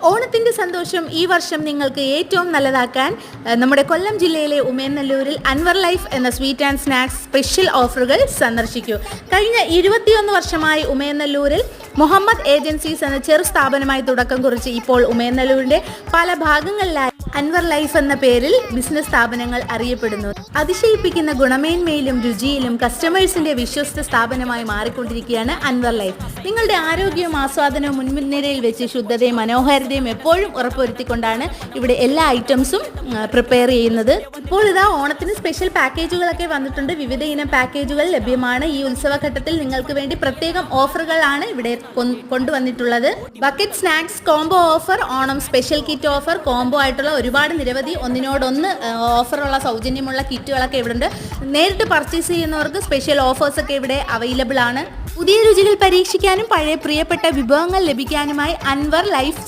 ഓണത്തിൻ്റെ സന്തോഷം ഈ വർഷം നിങ്ങൾക്ക് ഏറ്റവും നല്ലതാക്കാൻ നമ്മുടെ കൊല്ലം ജില്ലയിലെ ഉമയനല്ലൂരിൽ അൻവർ ലൈഫ് എന്ന സ്വീറ്റ് ആൻഡ് സ്നാക്സ് സ്പെഷ്യൽ ഓഫറുകൾ സന്ദർശിക്കൂ. കഴിഞ്ഞ 21 വർഷമായി ഉമയനല്ലൂരിൽ മുഹമ്മദ് ഏജൻസീസ് എന്ന ചെറു സ്ഥാപനമായി തുടക്കം കുറിച്ച് ഇപ്പോൾ ഉമയനല്ലൂരിൻ്റെ പല ഭാഗങ്ങളിലായി അൻവർ ലൈഫ് എന്ന പേരിൽ ബിസിനസ് സ്ഥാപനങ്ങൾ അറിയപ്പെടുന്നു. അതിശയിപ്പിക്കുന്ന ഗുണമേന്മയിലും രുചിയിലും കസ്റ്റമേഴ്സിന്റെ വിശ്വസ്ത സ്ഥാപനമായി മാറിക്കൊണ്ടിരിക്കുകയാണ് അൻവർ ലൈഫ്. നിങ്ങളുടെ ആരോഗ്യവും ആസ്വാദനവും മുൻനിരയിൽ വെച്ച് ശുദ്ധതയും മനോഹാരിതയും എപ്പോഴും ഉറപ്പുവരുത്തിക്കൊണ്ടാണ് ഇവിടെ എല്ലാ ഐറ്റംസും പ്രിപ്പയർ ചെയ്യുന്നത്. ഇപ്പോൾ ഇതാ ഓണത്തിന് സ്പെഷ്യൽ പാക്കേജുകളൊക്കെ വന്നിട്ടുണ്ട്. വിവിധ ഇനം പാക്കേജുകൾ ലഭ്യമാണ്. ഈ ഉത്സവഘട്ടത്തിൽ നിങ്ങൾക്ക് വേണ്ടി പ്രത്യേകം ഓഫറുകളാണ് ഇവിടെ കൊണ്ടുവന്നിട്ടുള്ളത്. Bucket snacks combo offer, Onam special kit offer, combo ആയിട്ടുള്ള ഒരുപാട് നിരവധി ഒന്നിനോടൊന്ന് ഓഫറുള്ള സൗജന്യമുള്ള കിറ്റുകളൊക്കെ ഇവിടെ ഉണ്ട്. നേരിട്ട് പർച്ചേസ് ചെയ്യുന്നവർക്ക് സ്പെഷ്യൽ ഓഫേഴ്സ് ഒക്കെ ഇവിടെ അവൈലബിൾ ആണ്. പുതിയ രുചികൾ പരീക്ഷിക്കാനും പഴയ പ്രിയപ്പെട്ട വിഭവങ്ങൾ ലഭിക്കാനുമായി അൻവർ ലൈഫ്